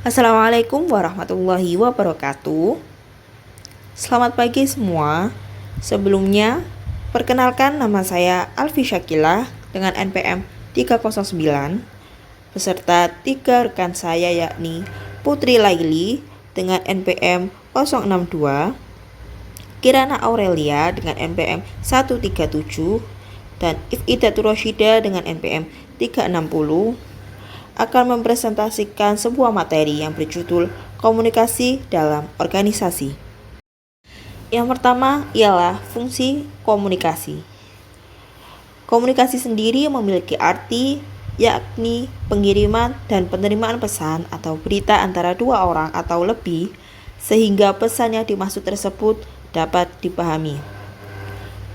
Assalamualaikum warahmatullahi wabarakatuh. Selamat pagi semua. Sebelumnya, perkenalkan nama saya Alfi Syakila dengan NPM 309 beserta 3 rekan saya yakni Putri Laili dengan NPM 062, Kirana Aurelia dengan NPM 137, dan Ifidatul Rosyida dengan NPM 360 akan mempresentasikan sebuah materi yang berjudul komunikasi dalam organisasi. Yang pertama ialah fungsi komunikasi. Komunikasi sendiri memiliki arti yakni pengiriman dan penerimaan pesan atau berita antara dua orang atau lebih sehingga pesan yang dimaksud tersebut dapat dipahami.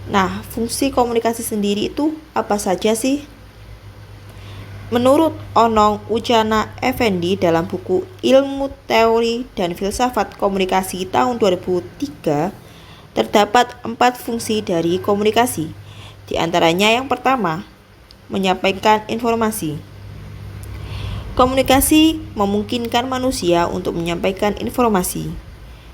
Nah, fungsi komunikasi sendiri itu apa saja sih? Menurut Onong Ujana Effendi dalam buku Ilmu Teori dan Filsafat Komunikasi tahun 2003, terdapat 4 fungsi dari komunikasi. Di antaranya yang pertama, menyampaikan informasi. Komunikasi memungkinkan manusia untuk menyampaikan informasi.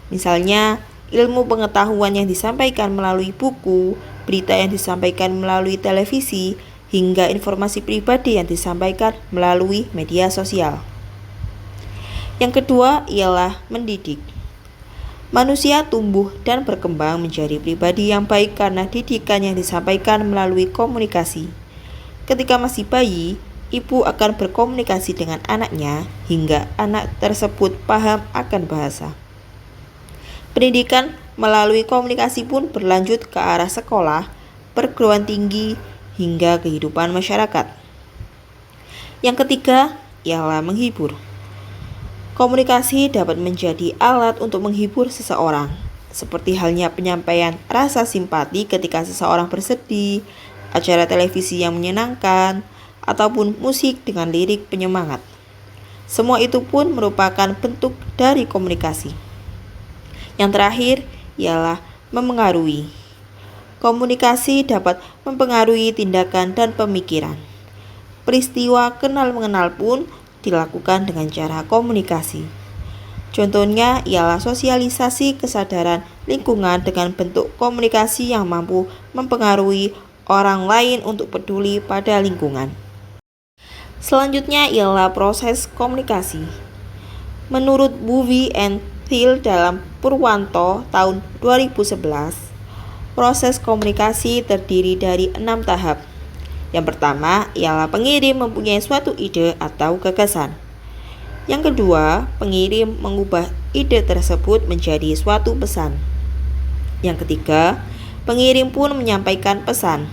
Misalnya, ilmu pengetahuan yang disampaikan melalui buku, berita yang disampaikan melalui televisi, hingga informasi pribadi yang disampaikan melalui media sosial. Yang kedua ialah mendidik. Manusia tumbuh dan berkembang menjadi pribadi yang baik karena didikan yang disampaikan melalui komunikasi. Ketika masih bayi, ibu akan berkomunikasi dengan anaknya hingga anak tersebut paham akan bahasa. Pendidikan melalui komunikasi pun berlanjut ke arah sekolah, perguruan tinggi, hingga kehidupan masyarakat. Yang ketiga ialah menghibur. Komunikasi dapat menjadi alat untuk menghibur seseorang, seperti halnya penyampaian rasa simpati ketika seseorang bersedih, acara televisi yang menyenangkan, ataupun musik dengan lirik penyemangat. Semua itu pun merupakan bentuk dari komunikasi. Yang terakhir ialah memengaruhi. Komunikasi dapat mempengaruhi tindakan dan pemikiran. Peristiwa kenal-mengenal pun dilakukan dengan cara komunikasi. Contohnya ialah sosialisasi kesadaran lingkungan dengan bentuk komunikasi yang mampu mempengaruhi orang lain untuk peduli pada lingkungan. Selanjutnya ialah proses komunikasi. Menurut Bowie and Thiel dalam Purwanto tahun 2011, proses komunikasi terdiri dari 6 tahap. Yang pertama ialah pengirim mempunyai suatu ide atau gagasan. Yang kedua, pengirim mengubah ide tersebut menjadi suatu pesan. Yang ketiga, pengirim pun menyampaikan pesan.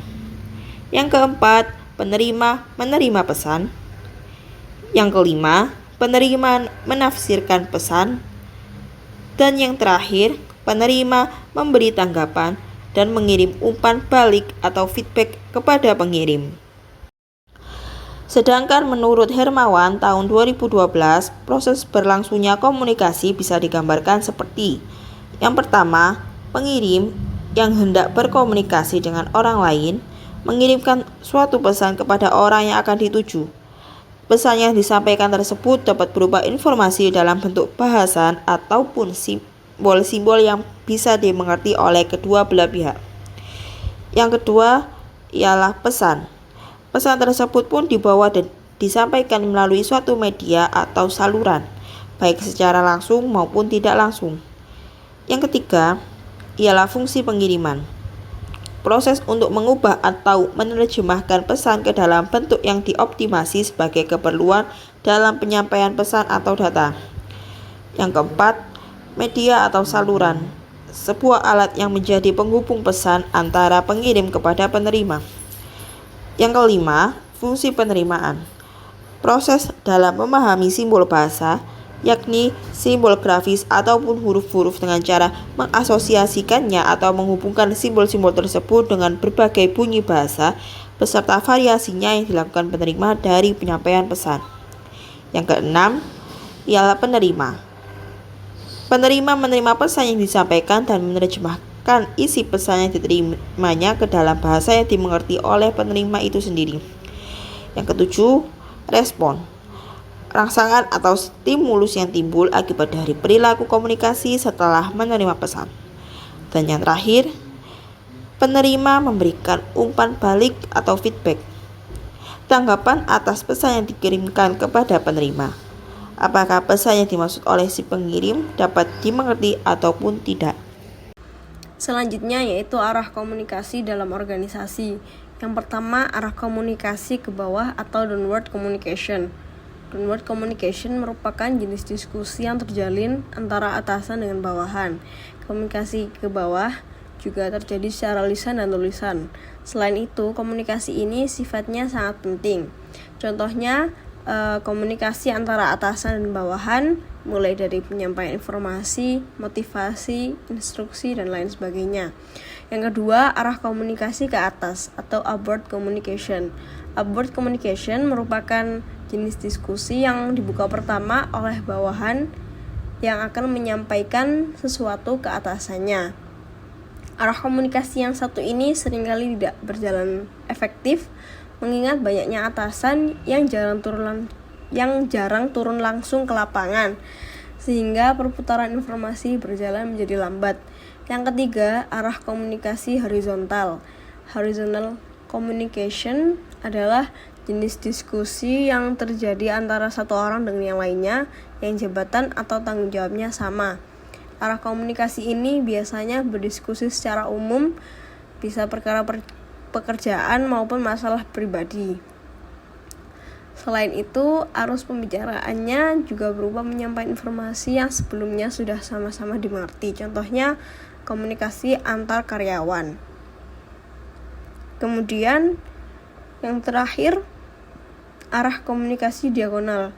Yang keempat, penerima menerima pesan. Yang kelima, penerima menafsirkan pesan. Dan yang terakhir, penerima memberi tanggapan dan mengirim umpan balik atau feedback kepada pengirim. Sedangkan menurut Hermawan tahun 2012, proses berlangsungnya komunikasi bisa digambarkan seperti: yang pertama, pengirim yang hendak berkomunikasi dengan orang lain mengirimkan suatu pesan kepada orang yang akan dituju. Pesan yang disampaikan tersebut dapat berupa informasi dalam bentuk bahasan ataupun simbol-simbol yang bisa dimengerti oleh kedua belah pihak. Yang kedua ialah pesan. Pesan tersebut pun dibawa dan disampaikan melalui suatu media atau saluran, baik secara langsung maupun tidak langsung. Yang ketiga ialah fungsi pengiriman. Proses untuk mengubah atau menerjemahkan pesan ke dalam bentuk yang dioptimasi sebagai keperluan dalam penyampaian pesan atau data. Yang keempat, media atau saluran, sebuah alat yang menjadi penghubung pesan antara pengirim kepada penerima. Yang kelima, fungsi penerimaan. Proses dalam memahami simbol bahasa, yakni simbol grafis ataupun huruf-huruf dengan cara mengasosiasikannya atau menghubungkan simbol-simbol tersebut dengan berbagai bunyi bahasa beserta variasinya yang dilakukan penerima dari penyampaian pesan. Yang keenam ialah penerima. Penerima menerima pesan yang disampaikan dan menerjemahkan isi pesan yang diterimanya ke dalam bahasa yang dimengerti oleh penerima itu sendiri. Yang ketujuh, respon. rangsangan atau stimulus yang timbul akibat dari perilaku komunikasi setelah menerima pesan. Dan yang terakhir, penerima memberikan umpan balik atau feedback. Tanggapan atas pesan yang dikirimkan kepada penerima. Apakah pesan yang dimaksud oleh si pengirim dapat dimengerti ataupun tidak. Selanjutnya yaitu arah komunikasi dalam organisasi. Yang pertama, arah komunikasi ke bawah atau downward communication. Downward communication merupakan jenis diskusi yang terjalin antara atasan dengan bawahan. Komunikasi ke bawah juga terjadi secara lisan dan tulisan. Selain itu, komunikasi ini sifatnya sangat penting. Contohnya, komunikasi antara atasan dan bawahan, mulai dari penyampaian informasi, motivasi, instruksi, dan lain sebagainya. Yang kedua, arah komunikasi ke atas atau upward communication. Upward communication merupakan jenis diskusi yang dibuka pertama oleh bawahan yang akan menyampaikan sesuatu ke atasannya. Arah komunikasi yang satu ini seringkali tidak berjalan efektif mengingat banyaknya atasan yang jarang turun langsung ke lapangan, sehingga perputaran informasi berjalan menjadi lambat. Yang ketiga, arah komunikasi horizontal. Horizontal communication adalah jenis diskusi yang terjadi antara satu orang dengan yang lainnya yang jabatan atau tanggung jawabnya sama. Arah komunikasi ini biasanya berdiskusi secara umum, bisa perkara pekerjaan maupun masalah pribadi. Selain itu, arus pembicaraannya juga berupa menyampaikan informasi yang sebelumnya sudah sama-sama dimengerti. Contohnya, komunikasi antar karyawan. Kemudian, yang terakhir, arah komunikasi diagonal.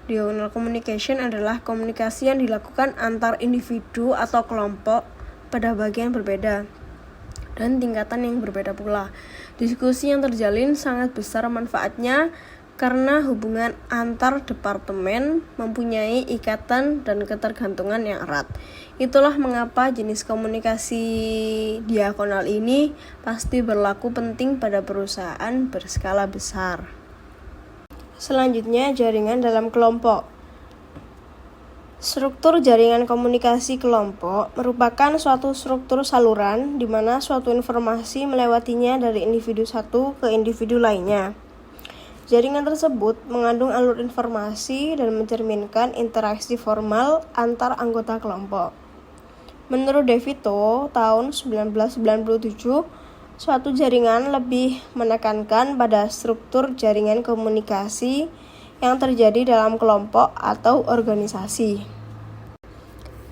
Diagonal communication adalah komunikasi yang dilakukan antar individu atau kelompok pada bagian berbeda dan tingkatan yang berbeda pula. Diskusi yang terjalin sangat besar manfaatnya karena hubungan antar departemen mempunyai ikatan dan ketergantungan yang erat. Itulah mengapa jenis komunikasi diagonal ini pasti berlaku penting pada perusahaan berskala besar. Selanjutnya, jaringan dalam kelompok. Struktur jaringan komunikasi kelompok merupakan suatu struktur saluran di mana suatu informasi melewatinya dari individu satu ke individu lainnya. Jaringan tersebut mengandung alur informasi dan mencerminkan interaksi formal antar anggota kelompok. Menurut DeVito, tahun 1997, suatu jaringan lebih menekankan pada struktur jaringan komunikasi yang terjadi dalam kelompok atau organisasi.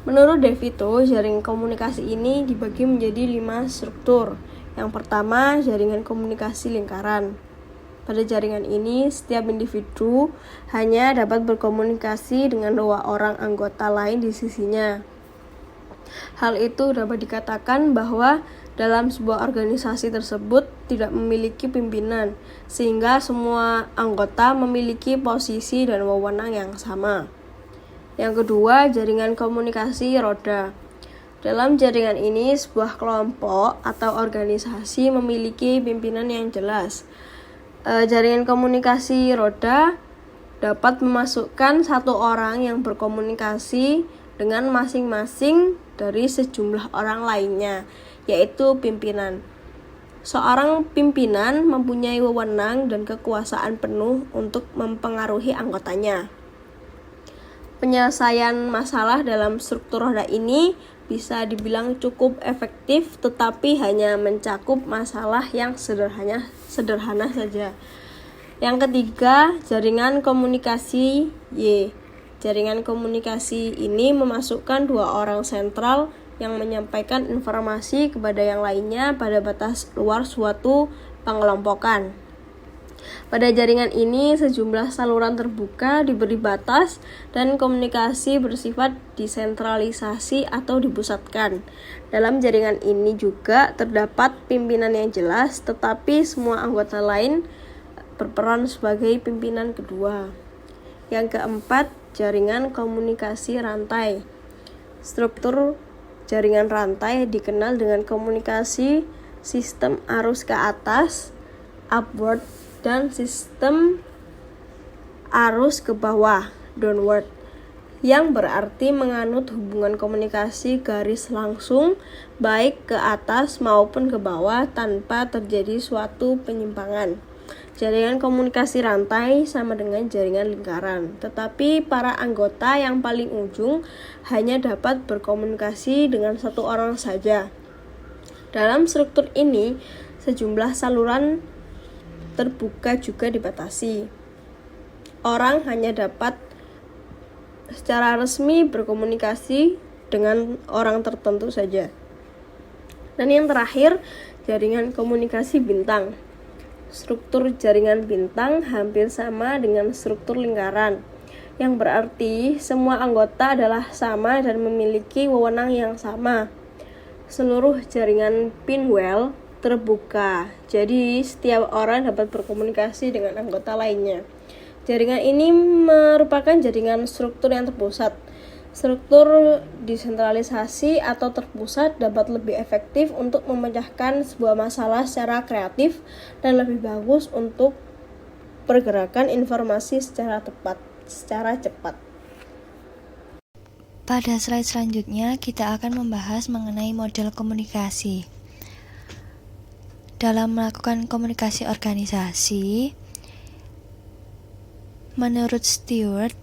Menurut DeVito, jaringan komunikasi ini dibagi menjadi 5 struktur. Yang pertama, jaringan komunikasi lingkaran. Pada jaringan ini, setiap individu hanya dapat berkomunikasi dengan 2 orang anggota lain di sisinya. Hal itu dapat dikatakan bahwa dalam sebuah organisasi tersebut tidak memiliki pimpinan, sehingga semua anggota memiliki posisi dan wewenang yang sama. Yang kedua, jaringan komunikasi roda. Dalam jaringan ini, sebuah kelompok atau organisasi memiliki pimpinan yang jelas. Jaringan komunikasi roda dapat memasukkan satu orang yang berkomunikasi dengan masing-masing dari sejumlah orang lainnya, yaitu pimpinan. Seorang pimpinan mempunyai wewenang dan kekuasaan penuh untuk mempengaruhi anggotanya. Penyelesaian masalah dalam struktur roda ini bisa dibilang cukup efektif, tetapi hanya mencakup masalah yang sederhana saja. Yang ketiga, jaringan komunikasi Y. Jaringan komunikasi ini memasukkan 2 orang sentral yang menyampaikan informasi kepada yang lainnya pada batas luar suatu pengelompokan. Pada jaringan ini, sejumlah saluran terbuka diberi batas dan komunikasi bersifat desentralisasi atau dipusatkan. Dalam jaringan ini juga terdapat pimpinan yang jelas, tetapi semua anggota lain berperan sebagai pimpinan kedua. Yang keempat, jaringan komunikasi rantai. Struktur jaringan rantai dikenal dengan komunikasi sistem arus ke atas, upward, dan sistem arus ke bawah. downward, yang berarti menganut hubungan komunikasi garis langsung baik ke atas maupun ke bawah tanpa terjadi suatu penyimpangan. Jaringan komunikasi rantai sama dengan jaringan lingkaran, tetapi para anggota yang paling ujung hanya dapat berkomunikasi dengan satu orang saja. Dalam struktur ini, sejumlah saluran terbuka juga dibatasi. Orang hanya dapat secara resmi berkomunikasi dengan orang tertentu saja. Dan yang terakhir, jaringan komunikasi bintang. Struktur jaringan bintang hampir sama dengan struktur lingkaran, yang berarti semua anggota adalah sama dan memiliki wewenang yang sama. Seluruh jaringan pinwheel terbuka, jadi setiap orang dapat berkomunikasi dengan anggota lainnya. Jaringan ini merupakan jaringan struktur yang terpusat. Struktur desentralisasi atau terpusat dapat lebih efektif untuk memecahkan sebuah masalah secara kreatif dan lebih bagus untuk pergerakan informasi secara cepat. Pada slide selanjutnya, kita akan membahas mengenai model komunikasi. Dalam melakukan komunikasi organisasi, menurut Stewart,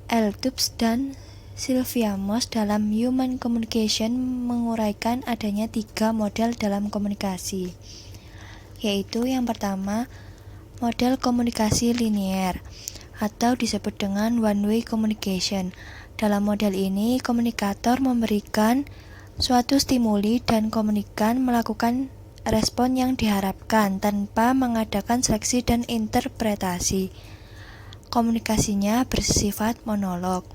L. Tubbs, dan Sylvia Moss dalam Human Communication menguraikan adanya 3 model dalam komunikasi, yaitu yang pertama, model komunikasi linear, atau disebut dengan one-way communication. Dalam model ini, komunikator memberikan suatu stimuli dan komunikan melakukan respon yang diharapkan tanpa mengadakan seleksi dan interpretasi. Komunikasinya bersifat monolog.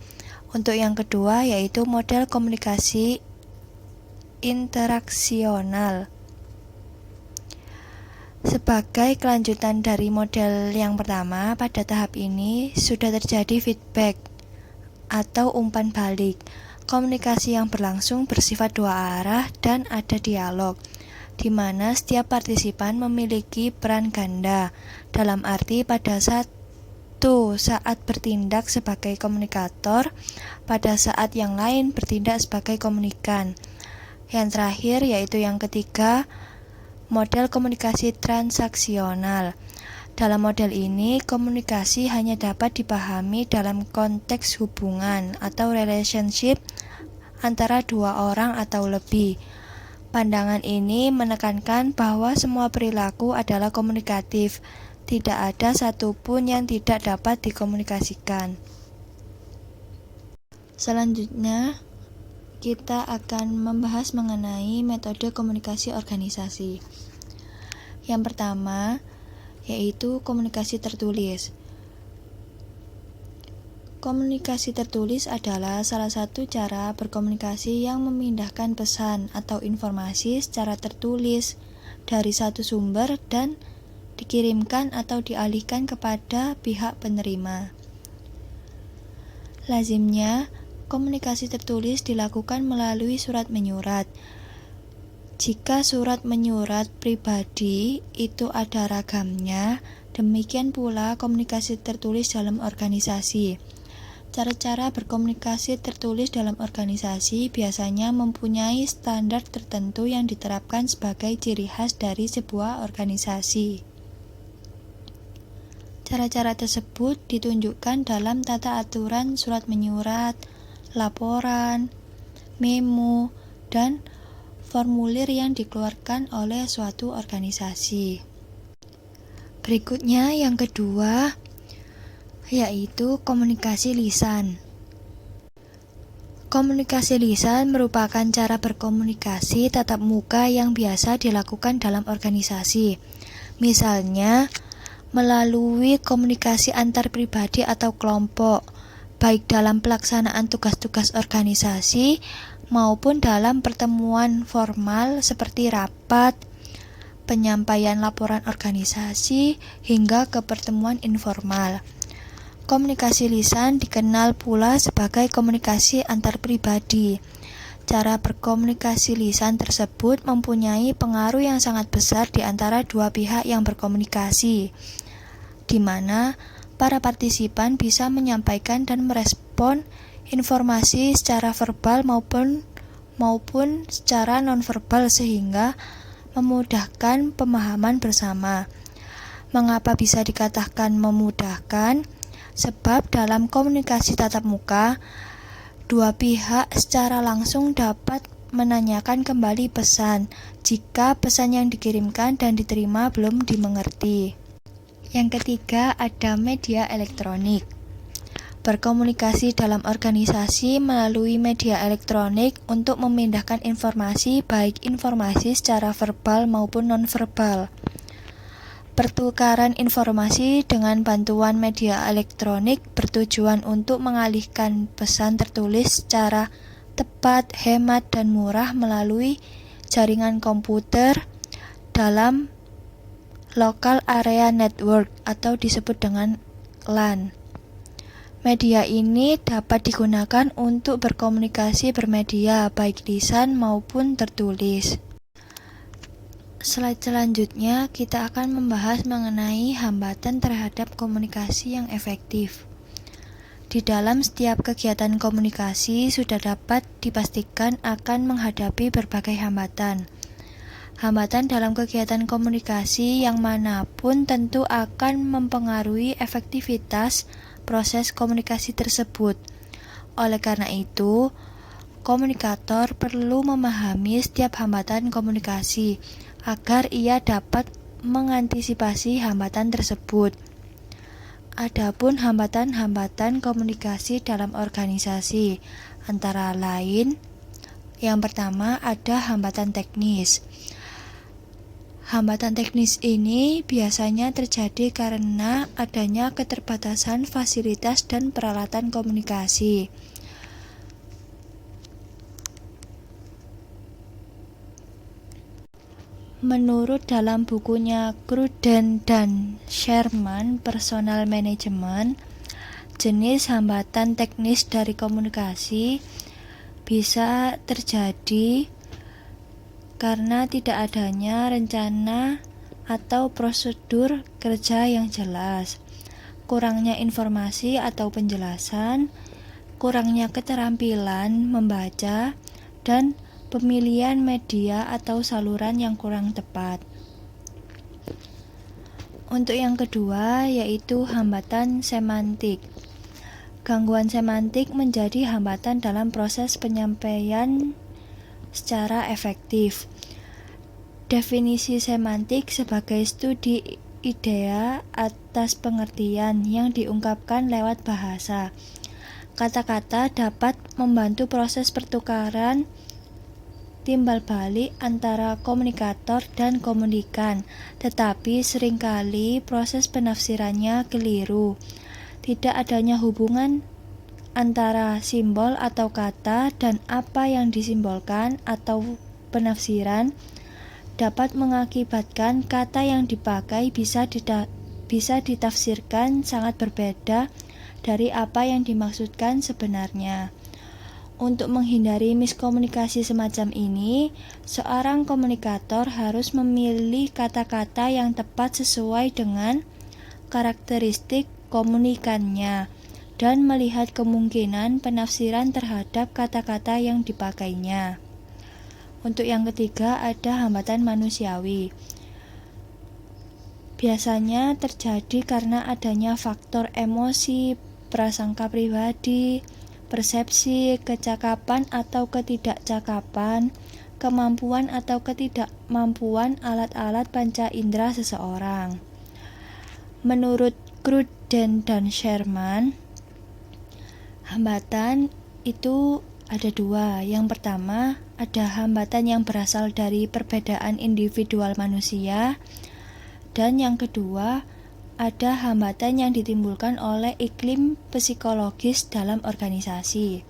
Untuk yang kedua, yaitu model komunikasi interaksional. Sebagai kelanjutan dari model yang pertama, pada tahap ini sudah terjadi feedback atau umpan balik. Komunikasi yang berlangsung bersifat dua arah dan ada dialog, di mana setiap partisipan memiliki peran ganda, dalam arti pada saat bertindak sebagai komunikator, pada saat yang lain bertindak sebagai komunikan. Yang terakhir, yaitu yang ketiga, model komunikasi transaksional. Dalam model ini, komunikasi hanya dapat dipahami dalam konteks hubungan atau relationship antara dua orang atau lebih. Pandangan ini menekankan bahwa semua perilaku adalah komunikatif. Tidak ada satupun yang tidak dapat dikomunikasikan. Selanjutnya, kita akan membahas mengenai metode komunikasi organisasi. Yang pertama, yaitu komunikasi tertulis. Komunikasi tertulis adalah salah satu cara berkomunikasi yang memindahkan pesan atau informasi secara tertulis dari satu sumber dan dikirimkan atau dialihkan kepada pihak penerima. Lazimnya, komunikasi tertulis dilakukan melalui surat menyurat. Jika surat menyurat pribadi itu ada ragamnya, demikian pula komunikasi tertulis dalam organisasi. Cara-cara berkomunikasi tertulis dalam organisasi biasanya mempunyai standar tertentu yang diterapkan sebagai ciri khas dari sebuah organisasi. Cara-cara tersebut ditunjukkan dalam tata aturan surat menyurat, laporan, memo, dan formulir yang dikeluarkan oleh suatu organisasi. Berikutnya yang kedua, yaitu komunikasi lisan. Komunikasi lisan merupakan cara berkomunikasi tatap muka yang biasa dilakukan dalam organisasi. Misalnya, melalui komunikasi antar pribadi atau kelompok, baik dalam pelaksanaan tugas-tugas organisasi maupun dalam pertemuan formal seperti rapat, penyampaian laporan organisasi, hingga ke pertemuan informal. Komunikasi lisan dikenal pula sebagai komunikasi antar pribadi. Cara berkomunikasi lisan tersebut mempunyai pengaruh yang sangat besar di antara dua pihak yang berkomunikasi, di mana para partisipan bisa menyampaikan dan merespon informasi secara verbal maupun secara nonverbal sehingga memudahkan pemahaman bersama. Mengapa bisa dikatakan memudahkan? Sebab dalam komunikasi tatap muka, dua pihak secara langsung dapat menanyakan kembali pesan jika pesan yang dikirimkan dan diterima belum dimengerti. Yang ketiga, ada media elektronik. Berkomunikasi dalam organisasi melalui media elektronik untuk memindahkan informasi, baik informasi secara verbal maupun nonverbal. Pertukaran informasi dengan bantuan media elektronik bertujuan untuk mengalihkan pesan tertulis secara tepat, hemat, dan murah melalui jaringan komputer dalam local area network atau disebut dengan LAN. Media ini dapat digunakan untuk berkomunikasi bermedia, baik lisan maupun tertulis. Slide selanjutnya, kita akan membahas mengenai hambatan terhadap komunikasi yang efektif. Di dalam setiap kegiatan komunikasi sudah dapat dipastikan akan menghadapi berbagai hambatan. Hambatan dalam kegiatan komunikasi yang manapun tentu akan mempengaruhi efektivitas proses komunikasi tersebut. Oleh karena itu, komunikator perlu memahami setiap hambatan komunikasi agar ia dapat mengantisipasi hambatan tersebut. Adapun hambatan-hambatan komunikasi dalam organisasi, antara lain, yang pertama ada hambatan teknis. Hambatan teknis ini biasanya terjadi karena adanya keterbatasan fasilitas dan peralatan komunikasi. Menurut dalam bukunya Cruden dan Sherman Personal Management, jenis hambatan teknis dari komunikasi bisa terjadi karena tidak adanya rencana atau prosedur kerja yang jelas, kurangnya informasi atau penjelasan, kurangnya keterampilan membaca, dan pemilihan media atau saluran yang kurang tepat. Untuk yang kedua, yaitu hambatan semantik. Gangguan semantik menjadi hambatan dalam proses penyampaian secara efektif. Definisi semantik sebagai studi idea atas pengertian yang diungkapkan lewat bahasa. Kata-kata dapat membantu proses pertukaran timbal balik antara komunikator dan komunikan, tetapi seringkali proses penafsirannya keliru. Tidak adanya hubungan antara simbol atau kata dan apa yang disimbolkan atau penafsiran dapat mengakibatkan kata yang dipakai bisa ditafsirkan sangat berbeda dari apa yang dimaksudkan sebenarnya. Untuk menghindari miskomunikasi semacam ini, seorang komunikator harus memilih kata-kata yang tepat sesuai dengan karakteristik komunikannya dan melihat kemungkinan penafsiran terhadap kata-kata yang dipakainya. Untuk yang ketiga, ada hambatan manusiawi. Biasanya terjadi karena adanya faktor emosi, prasangka pribadi, persepsi, kecakapan atau ketidakcakapan, kemampuan atau ketidakmampuan alat-alat panca indera seseorang. Menurut Cruden dan Sherman, hambatan itu ada dua. Yang pertama, ada hambatan yang berasal dari perbedaan individual manusia, dan yang kedua, ada hambatan yang ditimbulkan oleh iklim psikologis dalam organisasi.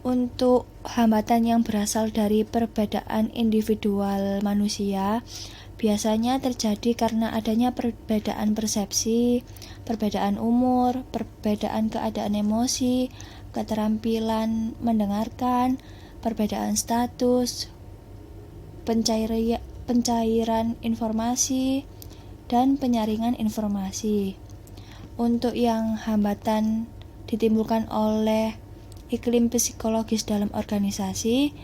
Untuk hambatan yang berasal dari perbedaan individual manusia, biasanya terjadi karena adanya perbedaan persepsi, perbedaan umur, perbedaan keadaan emosi, keterampilan mendengarkan, perbedaan status, pencairan informasi, dan penyaringan informasi. Untuk yang hambatan ditimbulkan oleh iklim psikologis dalam organisasi,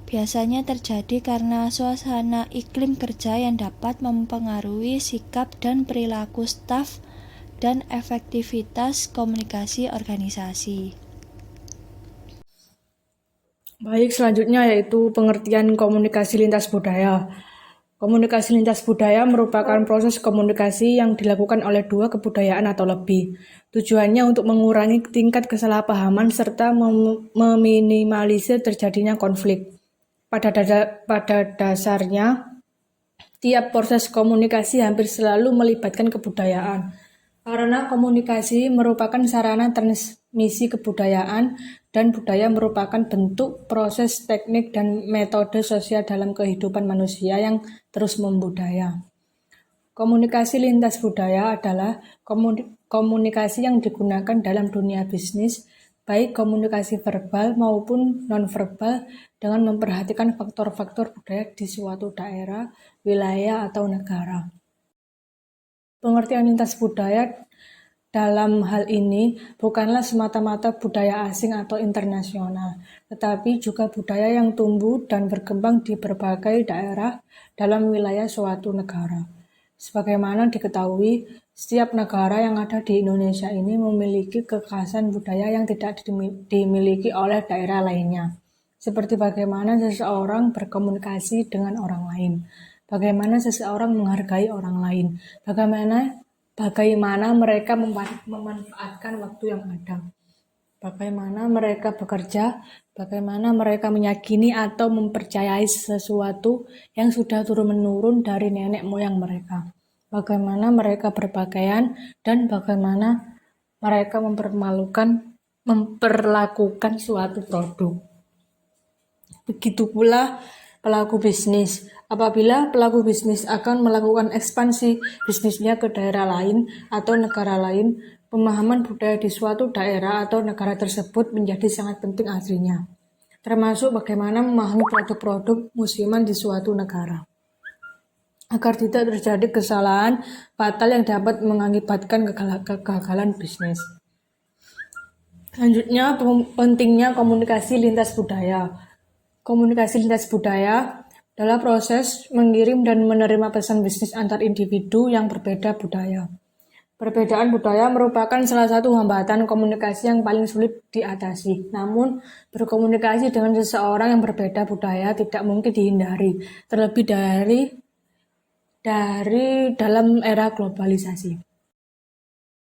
biasanya terjadi karena suasana iklim kerja yang dapat mempengaruhi sikap dan perilaku staf dan efektivitas komunikasi organisasi. Baik, selanjutnya yaitu pengertian komunikasi lintas budaya. Komunikasi lintas budaya merupakan proses komunikasi yang dilakukan oleh dua kebudayaan atau lebih. Tujuannya untuk mengurangi tingkat kesalahpahaman serta meminimalisir terjadinya konflik. Pada dasarnya, tiap proses komunikasi hampir selalu melibatkan kebudayaan. Karena komunikasi merupakan sarana transmisi kebudayaan dan budaya merupakan bentuk, proses, teknik, dan metode sosial dalam kehidupan manusia yang terus membudaya. Komunikasi lintas budaya adalah komunikasi yang digunakan dalam dunia bisnis, baik komunikasi verbal maupun non-verbal, dengan memperhatikan faktor-faktor budaya di suatu daerah, wilayah, atau negara. Pengertian lintas budaya dalam hal ini bukanlah semata-mata budaya asing atau internasional, tetapi juga budaya yang tumbuh dan berkembang di berbagai daerah dalam wilayah suatu negara. Sebagaimana diketahui, setiap negara yang ada di Indonesia ini memiliki kekhasan budaya yang tidak dimiliki oleh daerah lainnya. Seperti bagaimana seseorang berkomunikasi dengan orang lain, bagaimana seseorang menghargai orang lain, bagaimana mereka memanfaatkan waktu yang ada, bagaimana mereka bekerja, bagaimana mereka meyakini atau mempercayai sesuatu yang sudah turun-menurun dari nenek moyang mereka, bagaimana mereka berpakaian, dan bagaimana mereka memperlakukan suatu produk. Begitu pula pelaku bisnis. Apabila pelaku bisnis akan melakukan ekspansi bisnisnya ke daerah lain atau negara lain, pemahaman budaya di suatu daerah atau negara tersebut menjadi sangat penting aslinya, termasuk bagaimana memahami produk-produk musiman di suatu negara, agar tidak terjadi kesalahan fatal yang dapat mengakibatkan kegagalan bisnis. Selanjutnya, pentingnya komunikasi lintas budaya. Komunikasi lintas budaya adalah proses mengirim dan menerima pesan bisnis antar individu yang berbeda budaya. Perbedaan budaya merupakan salah satu hambatan komunikasi yang paling sulit diatasi. Namun, berkomunikasi dengan seseorang yang berbeda budaya tidak mungkin dihindari, terlebih dari dalam era globalisasi.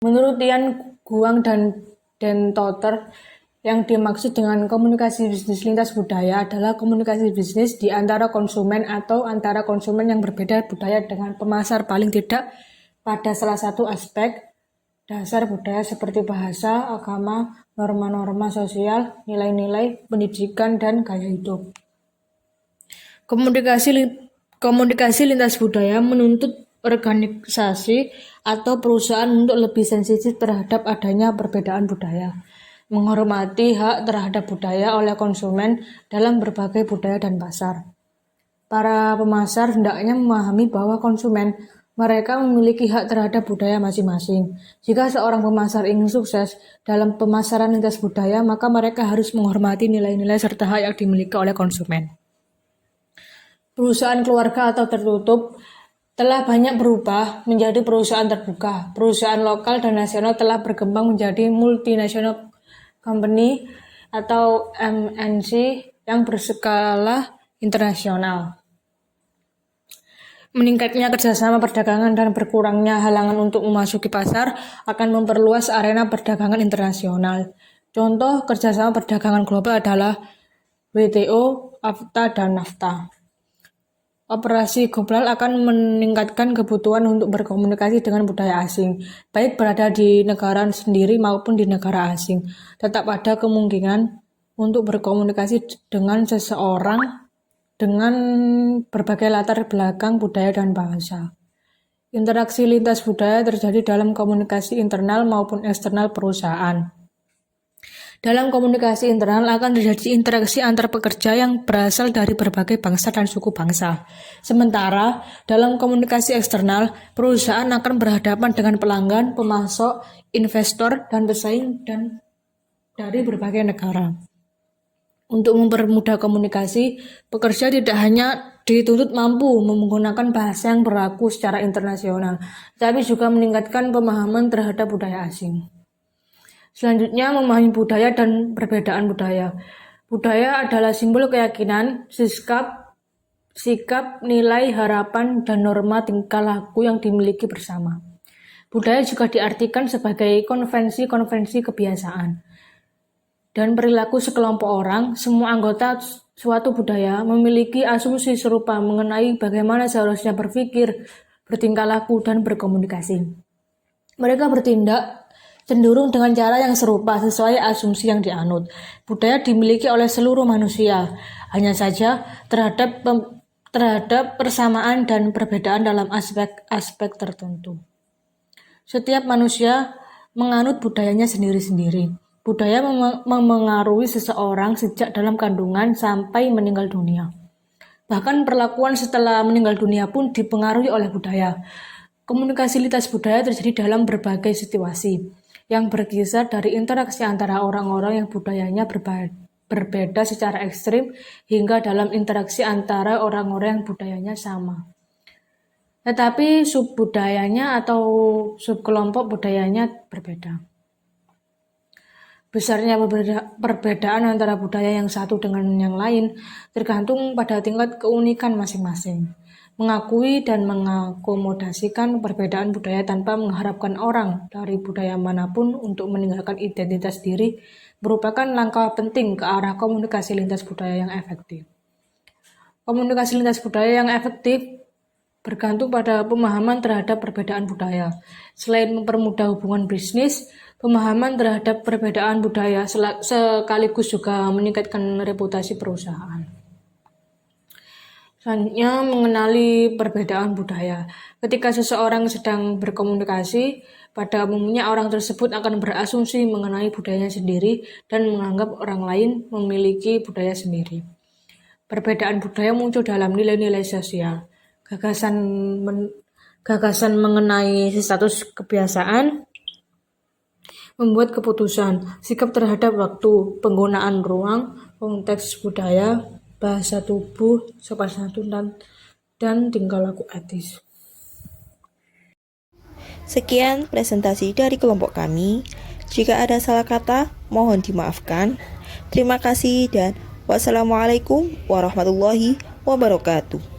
Menurut Tian Guang dan Dan Totter, yang dimaksud dengan komunikasi bisnis lintas budaya adalah komunikasi bisnis di antara konsumen atau antara konsumen yang berbeda budaya dengan pemasar, paling tidak pada salah satu aspek dasar budaya seperti bahasa, agama, norma-norma sosial, nilai-nilai, pendidikan, dan gaya hidup. Komunikasi lintas budaya menuntut organisasi atau perusahaan untuk lebih sensitif terhadap adanya perbedaan budaya, menghormati hak terhadap budaya oleh konsumen dalam berbagai budaya dan pasar. Para pemasar hendaknya memahami bahwa konsumen mereka memiliki hak terhadap budaya masing-masing. Jika seorang pemasar ingin sukses dalam pemasaran lintas budaya, maka mereka harus menghormati nilai-nilai serta hak yang dimiliki oleh konsumen. Perusahaan keluarga atau tertutup telah banyak berubah menjadi perusahaan terbuka. Perusahaan lokal dan nasional telah berkembang menjadi multinational company atau MNC yang berskala internasional. Meningkatnya kerjasama perdagangan dan berkurangnya halangan untuk memasuki pasar akan memperluas arena perdagangan internasional. Contoh kerjasama perdagangan global adalah WTO, AFTA, dan NAFTA. Operasi global akan meningkatkan kebutuhan untuk berkomunikasi dengan budaya asing, baik berada di negara sendiri maupun di negara asing. Tetap ada kemungkinan untuk berkomunikasi dengan seseorang dengan berbagai latar belakang budaya dan bahasa. Interaksi lintas budaya terjadi dalam komunikasi internal maupun eksternal perusahaan. Dalam komunikasi internal akan terjadi interaksi antar pekerja yang berasal dari berbagai bangsa dan suku bangsa. Sementara dalam komunikasi eksternal, perusahaan akan berhadapan dengan pelanggan, pemasok, investor, dan pesaing dari berbagai negara. Untuk mempermudah komunikasi, pekerja tidak hanya dituntut mampu menggunakan bahasa yang berlaku secara internasional, tapi juga meningkatkan pemahaman terhadap budaya asing. Selanjutnya, memahami budaya dan perbedaan budaya. Budaya adalah simbol keyakinan, sikap, nilai, harapan, dan norma tingkah laku yang dimiliki bersama. Budaya juga diartikan sebagai konvensi-konvensi kebiasaan dan perilaku sekelompok orang. Semua anggota suatu budaya memiliki asumsi serupa mengenai bagaimana seharusnya berpikir, bertingkah laku, dan berkomunikasi. Mereka bertindak cenderung dengan cara yang serupa sesuai asumsi yang dianut. Budaya dimiliki oleh seluruh manusia, hanya saja terhadap persamaan dan perbedaan dalam aspek-aspek tertentu. Setiap manusia menganut budayanya sendiri-sendiri. Budaya memengaruhi seseorang sejak dalam kandungan sampai meninggal dunia. Bahkan perlakuan setelah meninggal dunia pun dipengaruhi oleh budaya. Komunikasi lintas budaya terjadi dalam berbagai situasi yang berkisar dari interaksi antara orang-orang yang budayanya berbeda secara ekstrim hingga dalam interaksi antara orang-orang yang budayanya sama. Tetapi subbudayanya atau subkelompok budayanya berbeda. Besarnya perbedaan antara budaya yang satu dengan yang lain tergantung pada tingkat keunikan masing-masing. Mengakui dan mengakomodasikan perbedaan budaya tanpa mengharapkan orang dari budaya manapun untuk meninggalkan identitas diri merupakan langkah penting ke arah komunikasi lintas budaya yang efektif. Komunikasi lintas budaya yang efektif bergantung pada pemahaman terhadap perbedaan budaya. Selain mempermudah hubungan bisnis, pemahaman terhadap perbedaan budaya sekaligus juga meningkatkan reputasi perusahaan. Selanjutnya, mengenali perbedaan budaya. Ketika seseorang sedang berkomunikasi, pada umumnya orang tersebut akan berasumsi mengenai budayanya sendiri dan menganggap orang lain memiliki budaya sendiri. Perbedaan budaya muncul dalam nilai-nilai sosial, gagasan mengenai status kebiasaan, membuat keputusan, sikap terhadap waktu, penggunaan ruang, konteks budaya, bahasa tubuh, sopan santun, dan tingkah laku etis. Sekian presentasi dari kelompok kami. Jika ada salah kata, mohon dimaafkan. Terima kasih dan wassalamualaikum warahmatullahi wabarakatuh.